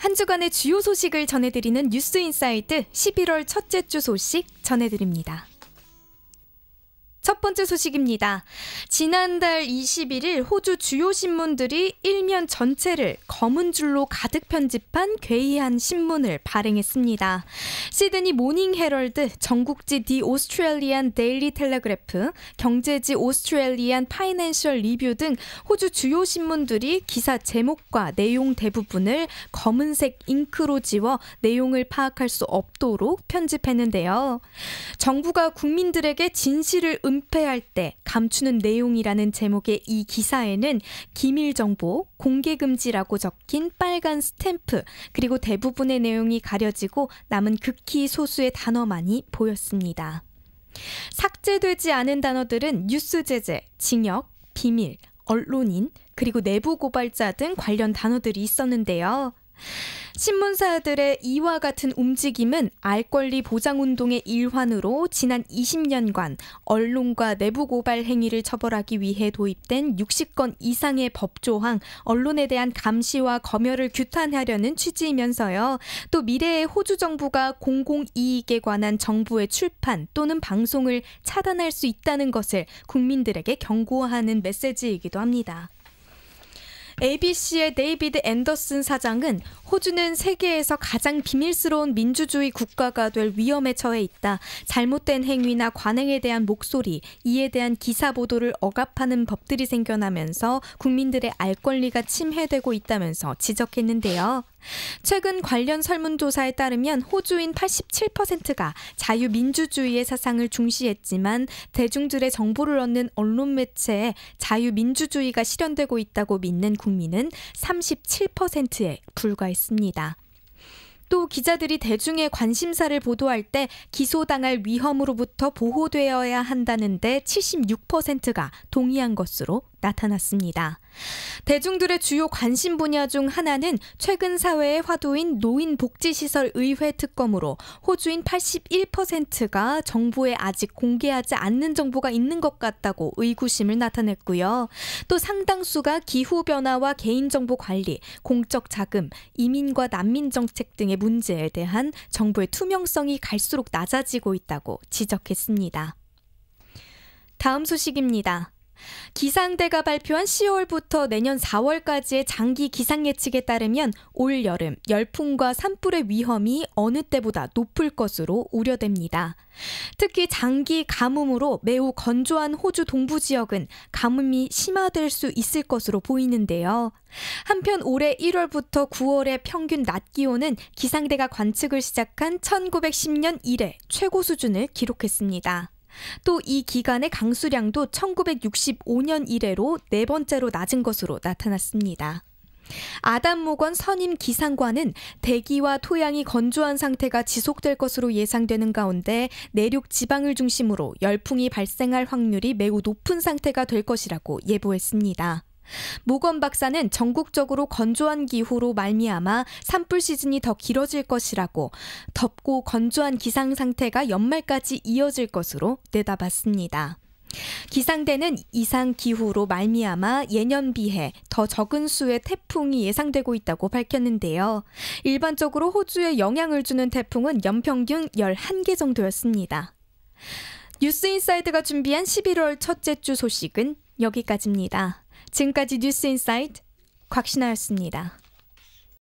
한 주간의 주요 소식을 전해드리는 뉴스인사이드 11월 첫째 주 소식 전해드립니다. 첫 번째 소식입니다. 지난달 21일 호주 주요 신문들이 일면 전체를 검은 줄로 가득 편집한 괴이한 신문을 발행했습니다. 시드니 모닝 헤럴드, 전국지 디 오스트레일리안 데일리 텔레그래프, 경제지 오스트레일리안 파이낸셜 리뷰 등 호주 주요 신문들이 기사 제목과 내용 대부분을 검은색 잉크로 지워 내용을 파악할 수 없도록 편집했는데요. 정부가 국민들에게 진실을 은폐할 때 감추는 내용이라는 제목의 이 기사에는 기밀정보, 공개금지라고 적힌 빨간 스탬프, 그리고 대부분의 내용이 가려지고 남은 극히 소수의 단어만이 보였습니다. 삭제되지 않은 단어들은 뉴스 제재, 징역, 비밀, 언론인, 그리고 내부 고발자 등 관련 단어들이 있었는데요. 신문사들의 이와 같은 움직임은 알 권리 보장운동의 일환으로 지난 20년간 언론과 내부 고발 행위를 처벌하기 위해 도입된 60건 이상의 법조항, 언론에 대한 감시와 검열을 규탄하려는 취지이면서요. 또 미래의 호주 정부가 공공이익에 관한 정부의 출판 또는 방송을 차단할 수 있다는 것을 국민들에게 경고하는 메시지이기도 합니다. ABC의 데이비드 앤더슨 사장은 호주는 세계에서 가장 비밀스러운 민주주의 국가가 될 위험에 처해 있다. 잘못된 행위나 관행에 대한 목소리, 이에 대한 기사 보도를 억압하는 법들이 생겨나면서 국민들의 알 권리가 침해되고 있다면서 지적했는데요. 최근 관련 설문조사에 따르면 호주인 87%가 자유민주주의의 사상을 중시했지만 대중들의 정보를 얻는 언론 매체에 자유민주주의가 실현되고 있다고 믿는 국민은 37%에 불과했습니다. 또 기자들이 대중의 관심사를 보도할 때 기소당할 위험으로부터 보호되어야 한다는데 76%가 동의한 것으로 나타났습니다. 대중들의 주요 관심 분야 중 하나는 최근 사회의 화두인 노인복지시설 의회 특검으로 호주인 81%가 정부에 아직 공개하지 않는 정보가 있는 것 같다고 의구심을 나타냈고요. 또 상당수가 기후변화와 개인정보 관리, 공적 자금, 이민과 난민 정책 등의 문제에 대한 정부의 투명성이 갈수록 낮아지고 있다고 지적했습니다. 다음 소식입니다. 기상대가 발표한 10월부터 내년 4월까지의 장기 기상 예측에 따르면 올 여름 열풍과 산불의 위험이 어느 때보다 높을 것으로 우려됩니다. 특히 장기 가뭄으로 매우 건조한 호주 동부 지역은 가뭄이 심화될 수 있을 것으로 보이는데요. 한편 올해 1월부터 9월의 평균 낮 기온은 기상대가 관측을 시작한 1910년 이래 최고 수준을 기록했습니다. 또 이 기간의 강수량도 1965년 이래로 네 번째로 낮은 것으로 나타났습니다. 아담 모건 선임 기상관은 대기와 토양이 건조한 상태가 지속될 것으로 예상되는 가운데 내륙 지방을 중심으로 열풍이 발생할 확률이 매우 높은 상태가 될 것이라고 예보했습니다. 모건 박사는 전국적으로 건조한 기후로 말미암아 산불 시즌이 더 길어질 것이라고 덥고 건조한 기상 상태가 연말까지 이어질 것으로 내다봤습니다. 기상대는 이상 기후로 말미암아 예년 비해 더 적은 수의 태풍이 예상되고 있다고 밝혔는데요. 일반적으로 호주에 영향을 주는 태풍은 연평균 11개 정도였습니다. 뉴스인사이드가 준비한 11월 첫째 주 소식은 여기까지입니다. 지금까지 뉴스인사이드 곽신아였습니다.